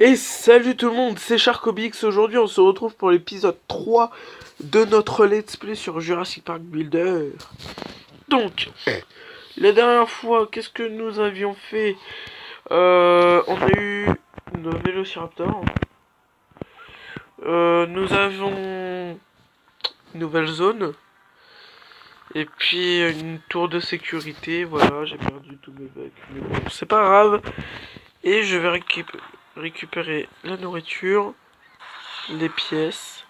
Et salut tout le monde, c'est Sharkobix. Aujourd'hui on se retrouve pour l'épisode 3 de notre let's play sur Jurassic Park Builder. Donc, la dernière fois, qu'est-ce que nous avions fait? On a eu nos vélociraptors. Nous avons une nouvelle zone. Et puis une tour de sécurité. Voilà, j'ai perdu tous mes bugs. Mais bon, c'est pas grave. Et je vais récupérer la nourriture, les pièces.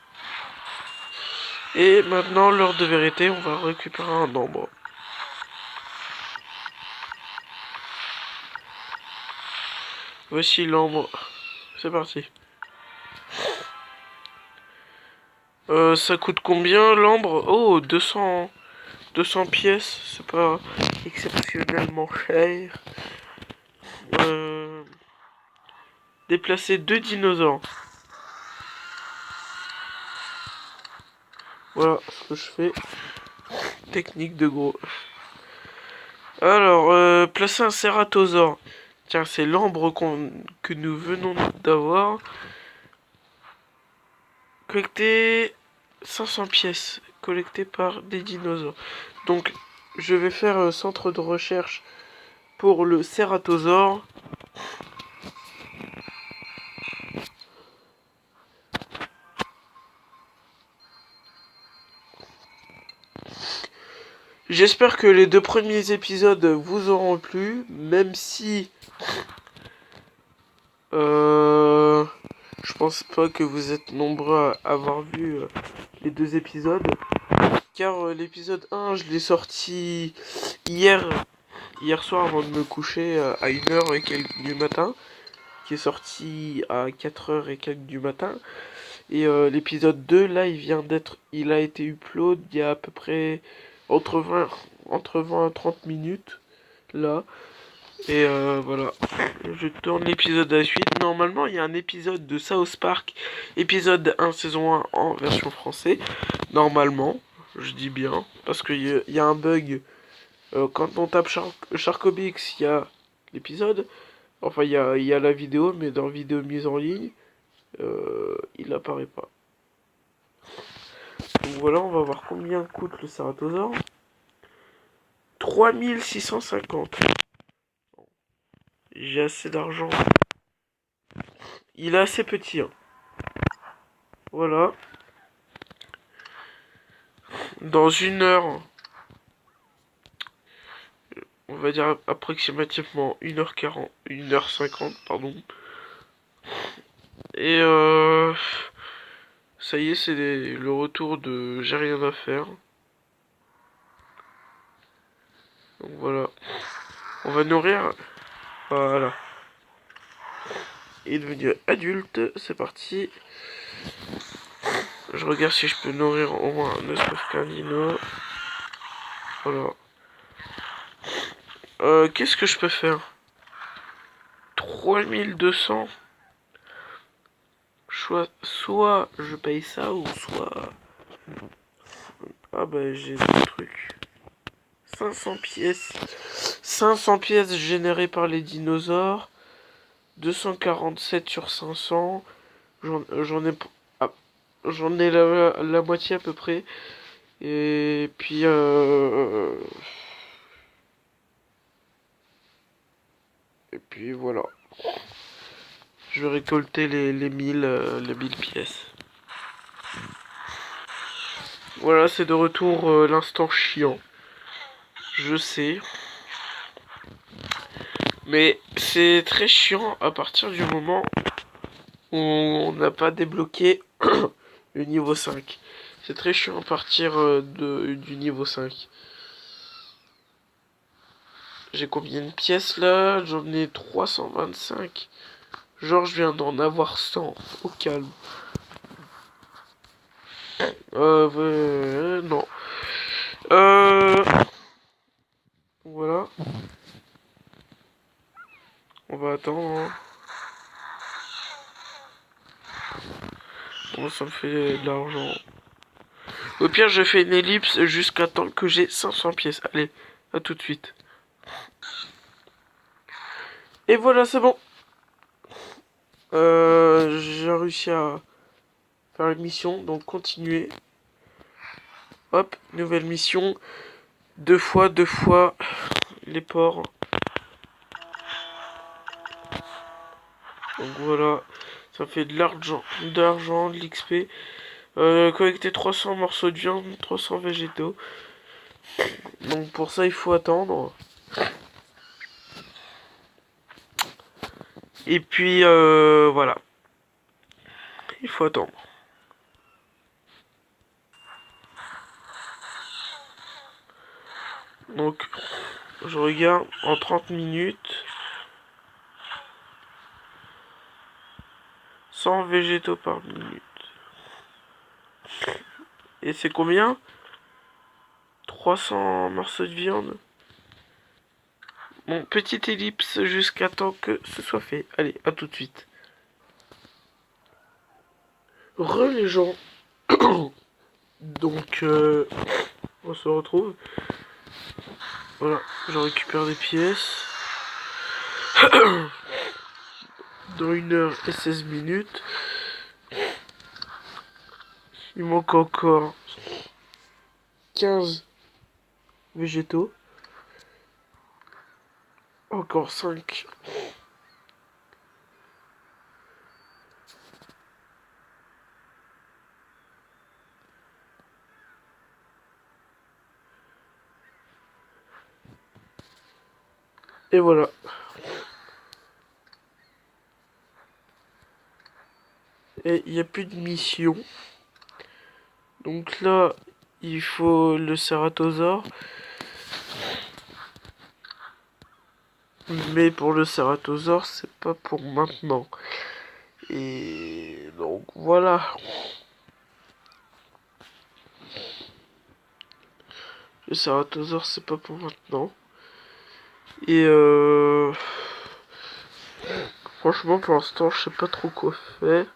Et maintenant, l'heure de vérité, on va récupérer un nombre. Voici l'ombre. C'est parti. Ça coûte combien l'ambre? Oh, 200 pièces. C'est pas exceptionnellement cher. Déplacer 2 dinosaures. Voilà ce que je fais. Technique de gros. Alors, placer un cératosaure. Tiens, c'est l'ambre que nous venons d'avoir. Collecter 500 pièces collectées par des dinosaures. Donc, je vais faire centre de recherche pour le cératosaure. J'espère que les 2 premiers épisodes vous auront plu, même si je pense pas que vous êtes nombreux à avoir vu les 2 épisodes, car l'épisode 1 je l'ai sorti hier soir avant de me coucher à 1h et quelques du matin, qui est sorti à 4h et quelques du matin. Et l'épisode 2 là il a été upload il y a à peu près entre 20 et 30 minutes là. Et voilà, je tourne l'épisode à la suite. Normalement il y a un épisode de South Park, épisode 1 saison 1 en version français. Normalement, je dis bien, parce qu'il y a un bug. Quand on tape Sharkobix, il y a l'épisode. Enfin il y a la vidéo, mais dans vidéo mise en ligne, il apparaît pas. Donc voilà, on va voir combien coûte le Ceratosaure. 3650. J'ai assez d'argent. Il est assez petit. Hein. Voilà. Dans 1 heure, on va dire approximativement 1h40, 1h50, pardon. Et ça y est, c'est le retour de j'ai rien à faire. Donc voilà. On va nourrir. Voilà. Il est devenu adulte. C'est parti. Je regarde si je peux nourrir au moins un espèce qu'un dino. Voilà. Qu'est-ce que je peux faire? 3200. Soit je paye ça, ou soit... Ah bah j'ai des trucs. 500 pièces. 500 pièces générées par les dinosaures. 247 sur 500. J'en ai... Ah, j'en ai la moitié à peu près. Et puis... Et puis voilà. Je vais récolter les 1000 pièces. Voilà, c'est de retour l'instant chiant. Je sais. Mais c'est très chiant à partir du moment où on n'a pas débloqué le niveau 5. C'est très chiant à partir du niveau 5. J'ai combien de pièces là? J'en ai 325. Genre je viens d'en avoir 100. Au calme. Non. Voilà. On va attendre. Hein. Bon, ça me fait de l'argent. Au pire, je fais une ellipse jusqu'à temps que j'ai 500 pièces. Allez, à tout de suite. Et voilà, c'est bon. J'ai réussi à faire une mission, donc continuer. Hop, nouvelle mission. Deux fois les ports. Donc voilà, ça fait de l'argent, de l'XP. Collecter 300 morceaux de viande, 300 végétaux. Donc pour ça, il faut attendre. Et puis voilà, il faut attendre. Donc je regarde en 30 minutes. 100 végétaux par minute. Et c'est combien? 300 morceaux de viande. Bon, petite ellipse jusqu'à temps que ce soit fait. Allez, à tout de suite. Les gens. Donc, on se retrouve. Voilà, je récupère des pièces. Dans 1 heure et 16 minutes. Il manque encore 15 végétaux. Encore 5. Et voilà. Et il n'y a plus de mission. Donc là, il faut le cératosaure. Mais pour le cératosaure, c'est pas pour maintenant. Et donc voilà. Le cératosaure, c'est pas pour maintenant. Et franchement, pour l'instant, je sais pas trop quoi faire.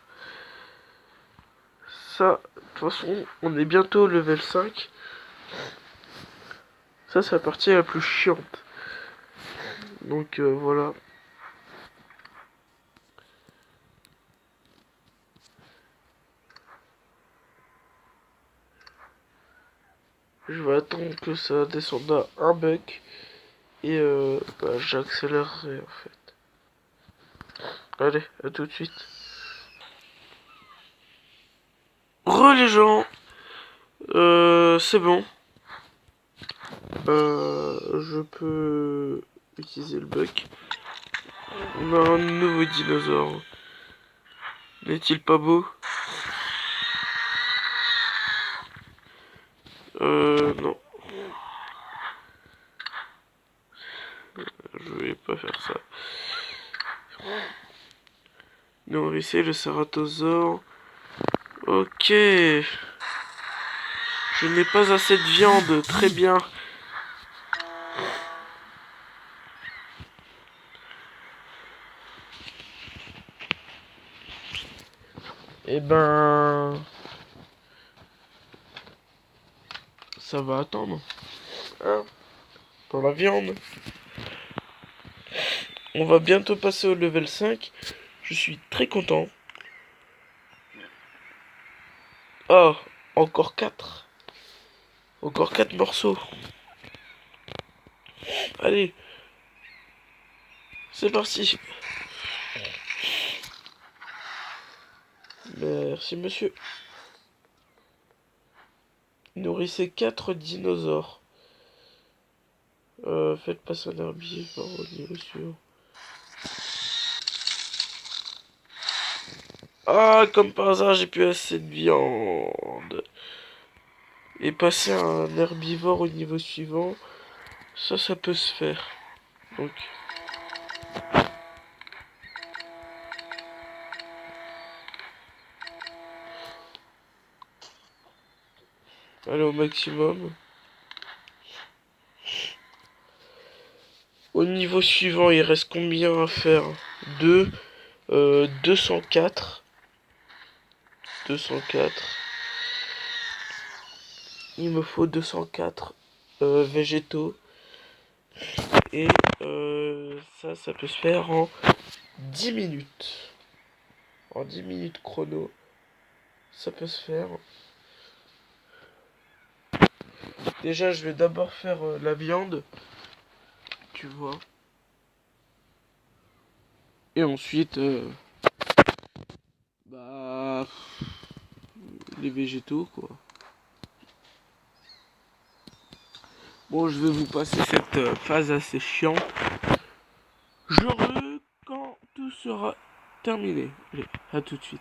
Ça, de toute façon, on est bientôt au level 5. Ça, c'est la partie la plus chiante. Donc voilà. Je vais attendre que ça descende à 1 buck. Et j'accélérerai en fait. Allez, à tout de suite. Les gens, c'est bon. Je peux utiliser le buck. On a un nouveau dinosaure. N'est-il pas beau? Non. Je vais pas faire ça. Nourrissez le cératosaure. Ok. Je n'ai pas assez de viande. Très bien. Eh ben... Ça va attendre. Hein? Pour la viande. On va bientôt passer au level 5. Je suis très content. Oh, encore 4. Encore 4 morceaux. Allez. C'est parti. Merci monsieur. Nourrissez 4 dinosaures. Faites passer un herbivore au niveau suivant. Ah, comme par hasard, j'ai plus assez de viande. Et passer un herbivore au niveau suivant, ça peut se faire. Donc... Allez au maximum. Au niveau suivant, il reste combien à faire? 2. 204. 204. Il me faut 204 végétaux. Et ça peut se faire en 10 minutes. en 10 minutes chrono. Ça peut se faire. Déjà, je vais d'abord faire la viande. Tu vois. Et ensuite, bah, les végétaux, quoi. Bon, je vais vous passer cette phase assez chiante. Je quand tout sera terminé. Allez, à tout de suite.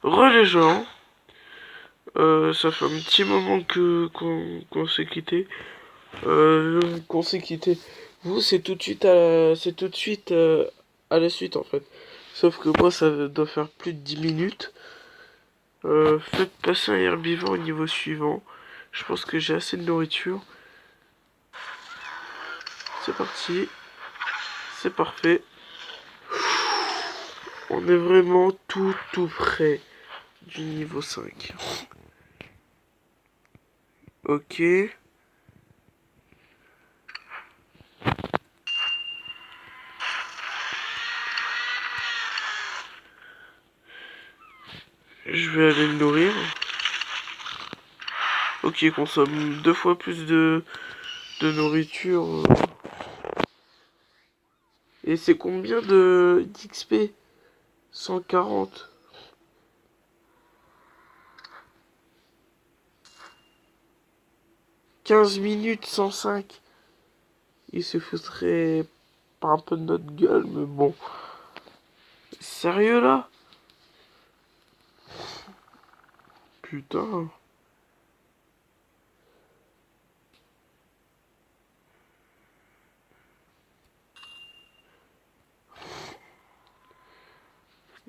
Les gens, ça fait un petit moment que qu'on s'est quitté. Qu'on s'est quitté. Vous, c'est tout de suite c'est tout de suite à la suite en fait. Sauf que moi, ça doit faire plus de 10 minutes. Faites passer un herbivore au niveau suivant. Je pense que j'ai assez de nourriture. C'est parti. C'est parfait. On est vraiment tout près du niveau 5. Ok. Je vais aller le nourrir. Ok, il consomme 2 fois plus de nourriture. Et c'est combien de d'XP? 140. 15 minutes 105. Il se foutrait pas un peu de notre gueule, mais bon. Sérieux là? Putain.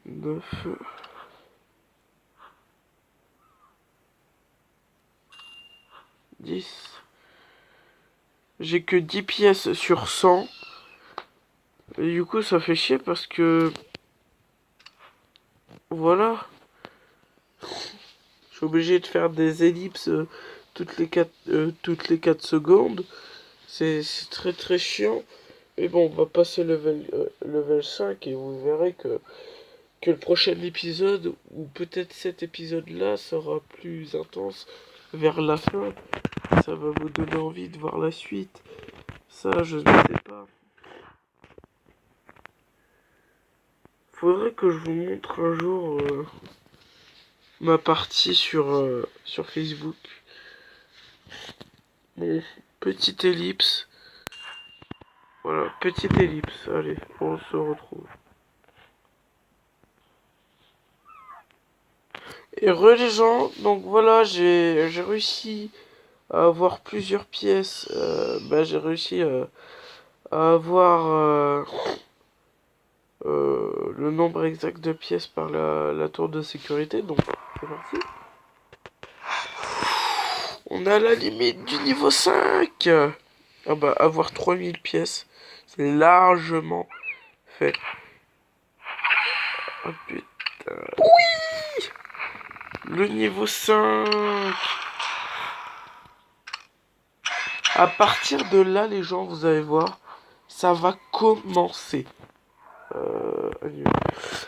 Neuf. 10. J'ai que 10 pièces sur 100. Et du coup, ça fait chier parce que... Voilà. Je suis obligé de faire des ellipses toutes les 4 secondes. C'est très chiant. Mais bon, on va passer level 5 et vous verrez que le prochain épisode, ou peut-être cet épisode-là, sera plus intense vers la fin. Ça va vous donner envie de voir la suite. Ça, je ne sais pas. Faudrait que je vous montre un jour ma partie sur Facebook. Bon, petite ellipse. Voilà, petite ellipse. Allez, on se retrouve. Et les gens, donc voilà, j'ai réussi à avoir plusieurs pièces. J'ai réussi à avoir le nombre exact de pièces par la tour de sécurité. Donc, c'est parti. On a la limite du niveau 5. Ah bah, avoir 3000 pièces, c'est largement fait. Oh putain. Oui! Le niveau 5. À partir de là, les gens, vous allez voir, ça va commencer.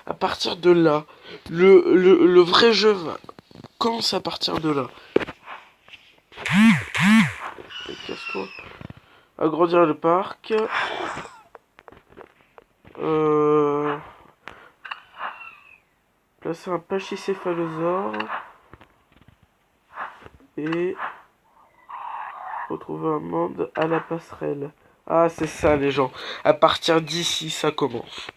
À partir de là, le vrai jeu va commencer à partir de là. Casse-toi. Agrandir le parc. Placer un pachycéphalosaure. Et retrouver un monde à la passerelle. Ah, c'est ça, les gens. À partir d'ici, ça commence.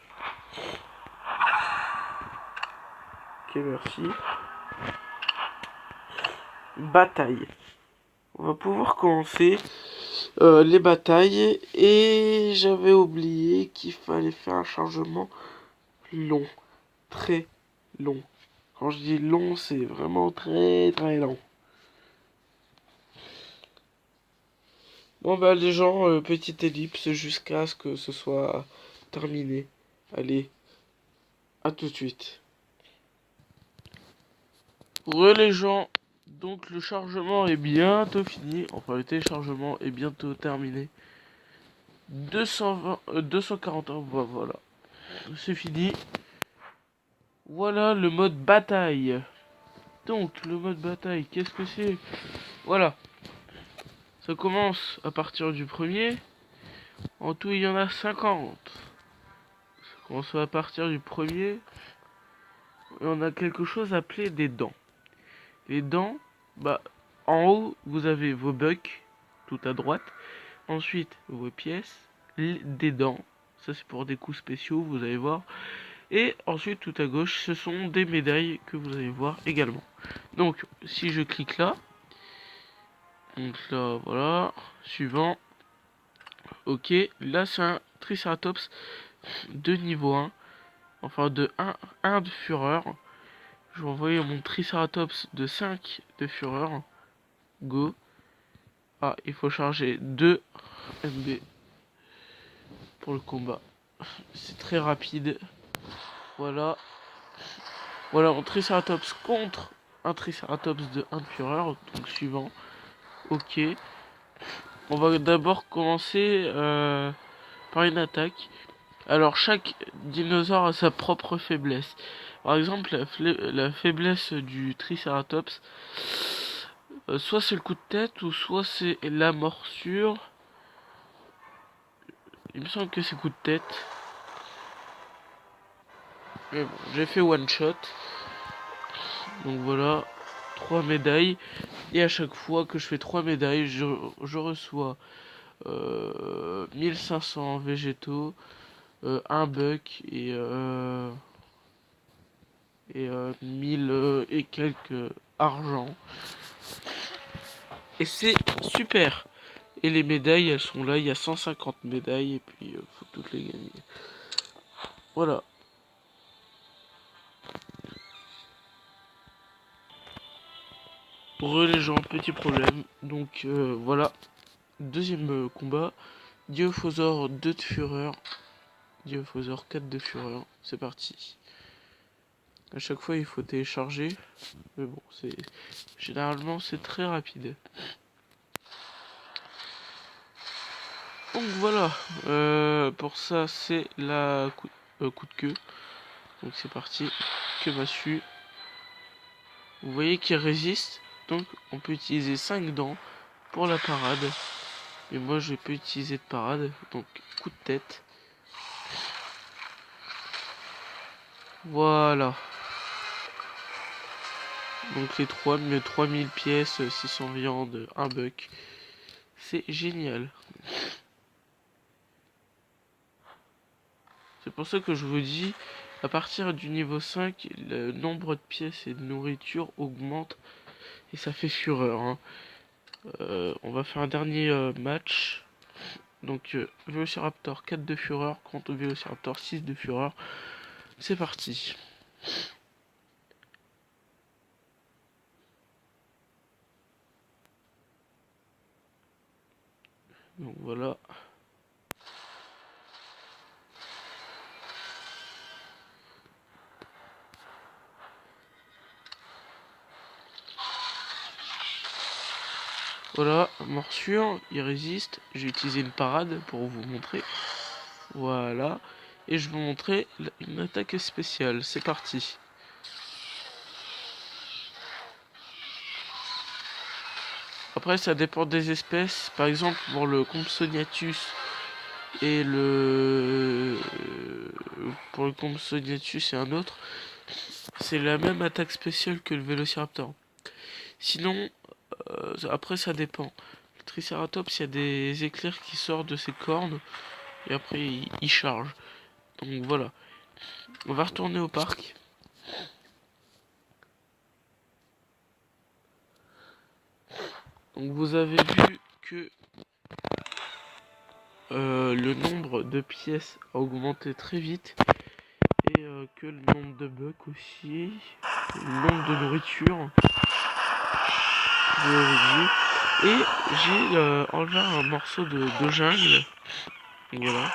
Ok, merci. Bataille. On va pouvoir commencer les batailles. Et j'avais oublié qu'il fallait faire un chargement long. Très long. Quand je dis long, c'est vraiment très long. Bon bah les gens, petite ellipse jusqu'à ce que ce soit terminé. Allez, à tout de suite. Les gens, donc le chargement est bientôt fini. Enfin le téléchargement est bientôt terminé. 220, 241, bah voilà. c'est fini. Voilà le mode bataille. Donc, le mode bataille, qu'est-ce que c'est? Voilà. Ça commence à partir du premier. En tout, il y en a 50. Ça commence à partir du premier. Et on a quelque chose appelé des dents. Les dents, bah, en haut, vous avez vos bucks, tout à droite. Ensuite, vos pièces, des dents. Ça, c'est pour des coups spéciaux, vous allez voir. Et ensuite, tout à gauche, ce sont des médailles que vous allez voir également. Donc, si je clique là, donc là, voilà, suivant. Ok, là, c'est un Triceratops de niveau 1. Enfin, de 1 de fureur. Je vais envoyer mon Triceratops de 5 de fureur. Go. Ah, il faut charger 2 MB pour le combat. C'est très rapide. Voilà. Voilà, un Triceratops contre un Triceratops de 1 de fureur. Donc suivant. Ok. On va d'abord commencer par une attaque. Alors chaque dinosaure a sa propre faiblesse. Par exemple, la faiblesse du Triceratops, soit c'est le coup de tête ou soit c'est la morsure. Il me semble que c'est coup de tête. Mais bon, j'ai fait one shot. Donc voilà, 3 médailles. Et à chaque fois que je fais 3 médailles, je reçois 1500 végétaux, un buck et 1000 et quelques argent. Et c'est super. Et les médailles, elles sont là. Il y a 150 médailles et puis faut toutes les gagner. Voilà. Pour les gens, petit problème. Donc voilà. Deuxième combat. Diophosaure 2 de fureur. Diophosaure 4 de fureur. C'est parti. À chaque fois, il faut télécharger. Mais bon, c'est généralement c'est très rapide. Donc voilà. Pour ça, c'est la coup de queue. Donc c'est parti. Que massue. Vous voyez qu'il résiste. Donc on peut utiliser 5 dents pour la parade. Mais moi, je vais pas utiliser de parade. Donc coup de tête. Voilà. Donc les 3000 pièces, 600 viandes, un buck. C'est génial. C'est pour ça que je vous dis, à partir du niveau 5, le nombre de pièces et de nourriture augmente. Et ça fait fureur. Hein. On va faire un dernier match. Donc Velociraptor 4 de fureur contre Velociraptor 6 de fureur. C'est parti. Donc voilà. Voilà, morsure, il résiste. J'ai utilisé une parade pour vous montrer. Voilà. Et je vais vous montrer une attaque spéciale. C'est parti. Après, ça dépend des espèces. Par exemple, pour le Compsognathus et pour le Compsognathus et un autre, c'est la même attaque spéciale que le Vélociraptor. Sinon, après, ça dépend. Le Triceratops, il y a des éclairs qui sortent de ses cornes et après, il charge. Donc voilà. On va retourner au parc. Donc vous avez vu que le nombre de pièces a augmenté très vite et que le nombre de bucks aussi, le nombre de nourriture, et j'ai enlevé un morceau de jungle. Voilà.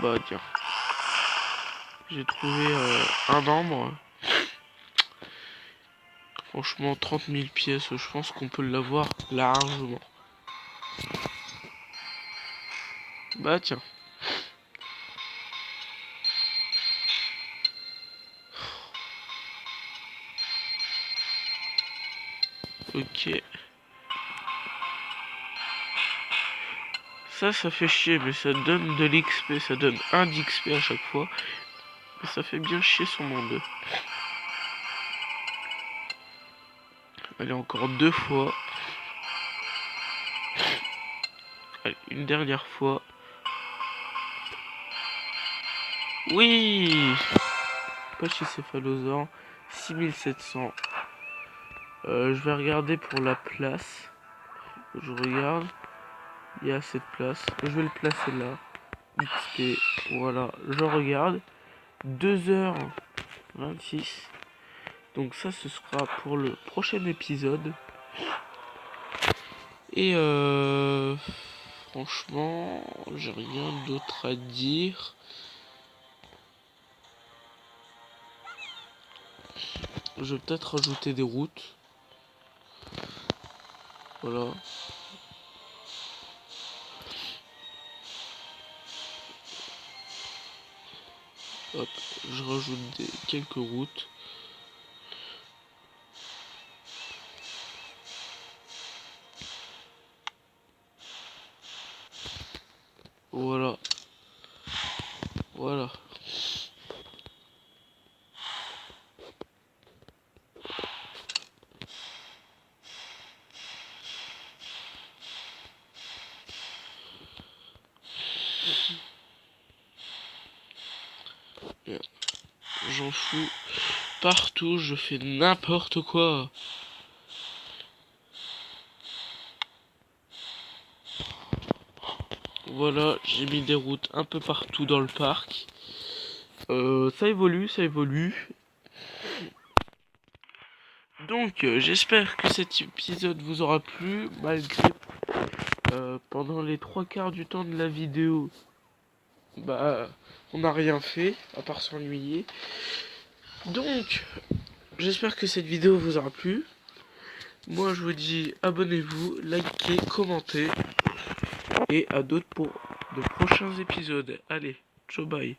Bah tiens, j'ai trouvé un membre. Franchement, 30 000 pièces, je pense qu'on peut l'avoir largement. Bah tiens. Ok. Ça fait chier, mais ça donne de l'XP, ça donne 1 d'XP à chaque fois. Mais ça fait bien chier son monde. Allez, encore 2 fois. Allez, une dernière fois. Oui! Pachycéphalosaure, 6700. Je vais regarder pour la place. Je regarde. Il y a cette place. Je vais le placer là. XP. Voilà. Je regarde. 2h26. Donc ça, ce sera pour le prochain épisode. Et franchement, j'ai rien d'autre à dire. Je vais peut-être rajouter des routes. Voilà. Hop, je rajoute quelques routes. Voilà. Voilà. J'en fous. Partout, je fais n'importe quoi. Voilà, j'ai mis des routes un peu partout dans le parc. Ça évolue, ça évolue. Donc, j'espère que cet épisode vous aura plu, malgré pendant les 3/4 du temps de la vidéo, bah, on n'a rien fait, à part s'ennuyer. Donc, j'espère que cette vidéo vous aura plu. Moi, je vous dis abonnez-vous, likez, commentez. Et à d'autres pour de prochains épisodes. Allez, ciao, bye.